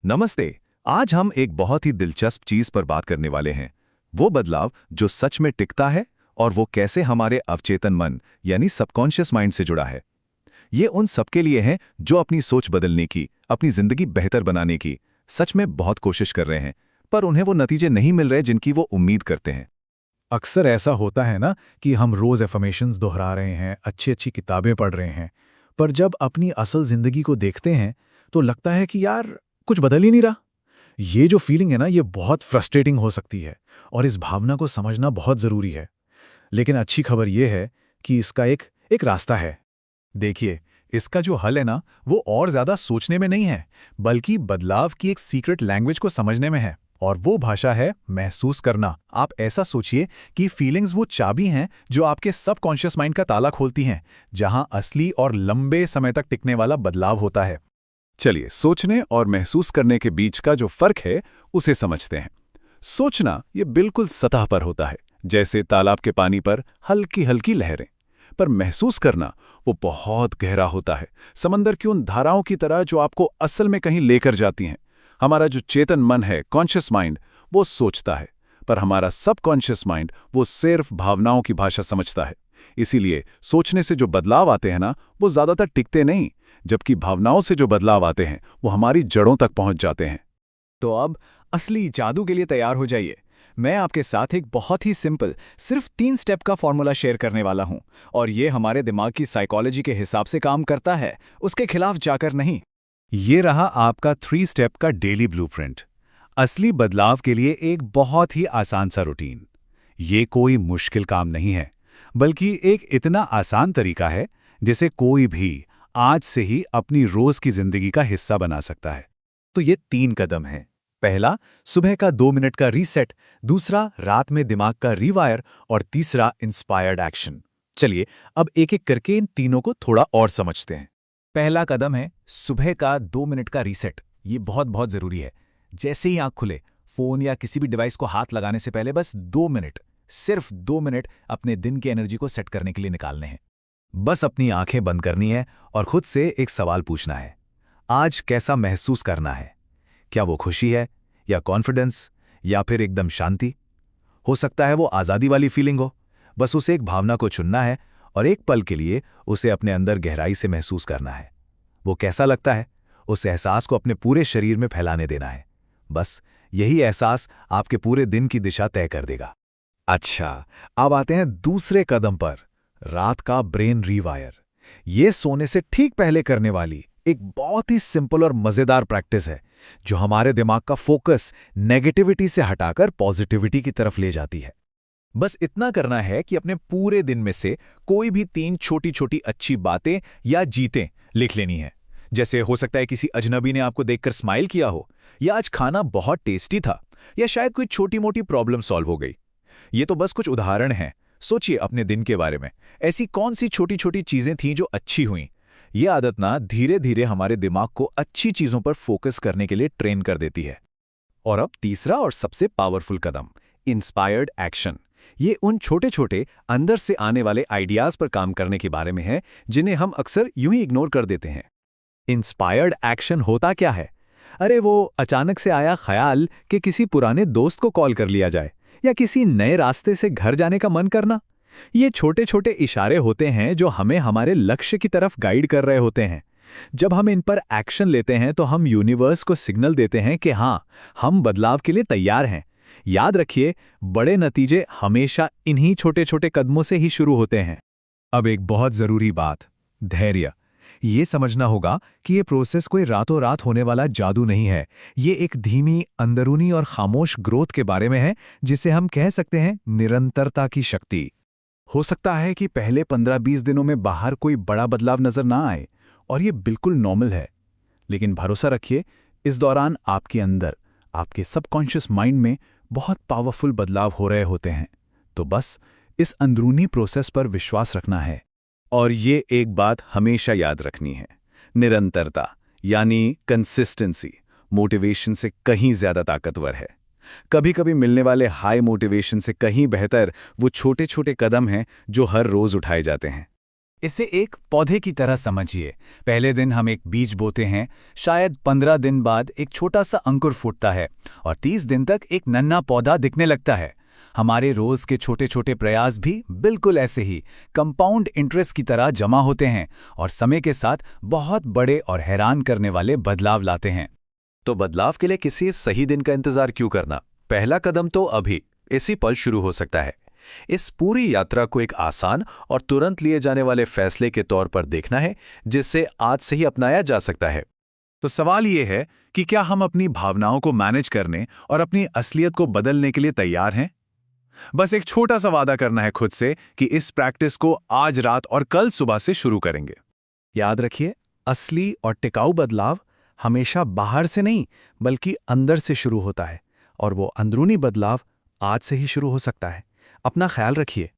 नमस्ते। आज हम एक बहुत ही दिलचस्प चीज पर बात करने वाले हैं। वो बदलाव जो सच में टिकता है और वो कैसे हमारे अवचेतन मन यानी सबकॉन्शियस माइंड से जुड़ा है। ये उन सबके लिए है जो अपनी सोच बदलने की, अपनी जिंदगी बेहतर बनाने की सच में बहुत कोशिश कर रहे हैं, पर उन्हें वो नतीजे नहीं मिल रहे जिनकी वो उम्मीद करते हैं। अक्सर ऐसा होता है ना कि हम रोज एफर्मेशंस दोहरा रहे हैं, अच्छी अच्छी किताबें पढ़ रहे हैं, पर जब अपनी असल जिंदगी को देखते हैं तो लगता है कि यार कुछ बदल ही नहीं रहा। ये जो फीलिंग है ना, ये बहुत फ्रस्ट्रेटिंग हो सकती है और इस भावना को समझना बहुत जरूरी है। लेकिन अच्छी खबर ये है कि इसका एक एक रास्ता है। देखिए, इसका जो हल है ना, वो और ज्यादा सोचने में नहीं है, बल्कि बदलाव की एक सीक्रेट लैंग्वेज को समझने में है। और वो भाषा है महसूस करना। आप ऐसा सोचिए कि फीलिंग्स वो चाबी हैं जो आपके सबकॉन्शियस माइंड का ताला खोलती हैं, जहां असली और लंबे समय तक टिकने वाला बदलाव होता है। चलिए, सोचने और महसूस करने के बीच का जो फर्क है उसे समझते हैं। सोचना ये बिल्कुल सतह पर होता है, जैसे तालाब के पानी पर हल्की हल्की लहरें। पर महसूस करना वो बहुत गहरा होता है, समंदर की उन धाराओं की तरह जो आपको असल में कहीं लेकर जाती हैं। हमारा जो चेतन मन है, कॉन्शियस माइंड, वो सोचता है, पर हमारा सबकॉन्शियस माइंड वो सिर्फ भावनाओं की भाषा समझता है। इसीलिए सोचने से जो बदलाव आते हैं ना, वो ज्यादातर टिकते नहीं, जबकि भावनाओं से जो बदलाव आते हैं वो हमारी जड़ों तक पहुंच जाते हैं। तो अब असली जादू के लिए तैयार हो जाइए। मैं आपके साथ एक बहुत ही सिंपल, सिर्फ 3 स्टेप का फॉर्मूला शेयर करने वाला हूं, और ये हमारे दिमाग की साइकोलॉजी के हिसाब से काम करता है, उसके खिलाफ जाकर नहीं। ये रहा आपका 3 स्टेप का डेली ब्लूप्रिंट। असली बदलाव के लिए एक बहुत ही आसान सा रूटीन। ये कोई मुश्किल काम नहीं है, बल्कि एक इतना आसान तरीका है जिसे कोई भी आज से ही अपनी रोज की जिंदगी का हिस्सा बना सकता है। तो ये 3 कदम हैं। पहला, सुबह का 2 मिनट का रीसेट। दूसरा, रात में दिमाग का रीवायर। और तीसरा, इंस्पायर्ड एक्शन। चलिए अब एक एक करके इन तीनों को थोड़ा और समझते हैं। पहला कदम है सुबह का 2 मिनट का रीसेट। ये बहुत बहुत जरूरी है। जैसे ही आंख खुले, फोन या किसी भी डिवाइस को हाथ लगाने से पहले बस 2 मिनट, सिर्फ 2 मिनट अपने दिन की एनर्जी को सेट करने के लिए निकालने हैं। बस अपनी आंखें बंद करनी है और खुद से एक सवाल पूछना है। आज कैसा महसूस करना है? क्या वो खुशी है, या कॉन्फिडेंस, या फिर एकदम शांति? हो सकता है वो आज़ादी वाली फीलिंग हो। बस उसे एक भावना को चुनना है और एक पल के लिए उसे अपने अंदर गहराई से महसूस करना है। वो कैसा लगता है, उस एहसास को अपने पूरे शरीर में फैलाने देना है। बस यही एहसास आपके पूरे दिन की दिशा तय कर देगा। अच्छा, अब आते हैं दूसरे कदम पर, रात का ब्रेन रीवायर। ये सोने से ठीक पहले करने वाली एक बहुत ही सिंपल और मजेदार प्रैक्टिस है, जो हमारे दिमाग का फोकस नेगेटिविटी से हटाकर पॉजिटिविटी की तरफ ले जाती है। बस इतना करना है कि अपने पूरे दिन में से कोई भी 3 छोटी छोटी अच्छी बातें या जीतें लिख लेनी है। जैसे हो सकता है किसी अजनबी ने आपको देखकर स्माइल किया हो, या आज खाना बहुत टेस्टी था, या शायद कोई छोटी मोटी प्रॉब्लम सॉल्व हो गई। ये तो बस कुछ उदाहरण हैं। सोचिए अपने दिन के बारे में, ऐसी कौन सी छोटी छोटी चीजें थीं जो अच्छी हुईं। ये आदत ना धीरे धीरे हमारे दिमाग को अच्छी चीजों पर फोकस करने के लिए ट्रेन कर देती है। और अब तीसरा और सबसे पावरफुल कदम, इंस्पायर्ड एक्शन। ये उन छोटे छोटे अंदर से आने वाले आइडियाज पर काम करने के बारे में है, जिन्हें हम अक्सर यूं ही इग्नोर कर देते हैं। इंस्पायर्ड एक्शन होता क्या है? अरे वो अचानक से आया ख्याल कि किसी पुराने दोस्त को कॉल कर लिया जाए, या किसी नए रास्ते से घर जाने का मन करना। ये छोटे छोटे इशारे होते हैं जो हमें हमारे लक्ष्य की तरफ गाइड कर रहे होते हैं। जब हम इन पर एक्शन लेते हैं तो हम यूनिवर्स को सिग्नल देते हैं कि हाँ, हम बदलाव के लिए तैयार हैं। याद रखिए, बड़े नतीजे हमेशा इन्हीं छोटे छोटे कदमों से ही शुरू होते हैं। अब एक बहुत जरूरी बात, धैर्य। ये समझना होगा कि ये प्रोसेस कोई रातों रात होने वाला जादू नहीं है। ये एक धीमी, अंदरूनी और खामोश ग्रोथ के बारे में है, जिसे हम कह सकते हैं निरंतरता की शक्ति। हो सकता है कि पहले 15-20 दिनों में बाहर कोई बड़ा बदलाव नजर ना आए, और ये बिल्कुल नॉर्मल है। लेकिन भरोसा रखिए, इस दौरान आपके अंदर, आपके सबकॉन्शियस माइंड में बहुत पावरफुल बदलाव हो रहे होते हैं। तो बस इस अंदरूनी प्रोसेस पर विश्वास रखना है। और ये एक बात हमेशा याद रखनी है, निरंतरता यानी कंसिस्टेंसी मोटिवेशन से कहीं ज्यादा ताकतवर है। कभी कभी मिलने वाले हाई मोटिवेशन से कहीं बेहतर वो छोटे छोटे कदम हैं जो हर रोज उठाए जाते हैं। इसे एक पौधे की तरह समझिए। पहले दिन हम एक बीज बोते हैं, शायद 15 दिन बाद एक छोटा सा अंकुर फूटता है और 30 दिन तक एक नन्हा पौधा दिखने लगता है। हमारे रोज के छोटे छोटे प्रयास भी बिल्कुल ऐसे ही कंपाउंड इंटरेस्ट की तरह जमा होते हैं और समय के साथ बहुत बड़े और हैरान करने वाले बदलाव लाते हैं। तो बदलाव के लिए किसी सही दिन का इंतजार क्यों करना? पहला कदम तो अभी इसी पल शुरू हो सकता है। इस पूरी यात्रा को एक आसान और तुरंत लिए जाने वाले फैसले के तौर पर देखना है, जिससे आज से ही अपनाया जा सकता है। तो सवाल ये है कि क्या हम अपनी भावनाओं को मैनेज करने और अपनी असलियत को बदलने के लिए तैयार हैं? बस एक छोटा सा वादा करना है खुद से कि इस प्रैक्टिस को आज रात और कल सुबह से शुरू करेंगे। याद रखिए, असली और टिकाऊ बदलाव हमेशा बाहर से नहीं बल्कि अंदर से शुरू होता है और वो अंदरूनी बदलाव आज से ही शुरू हो सकता है। अपना ख्याल रखिए।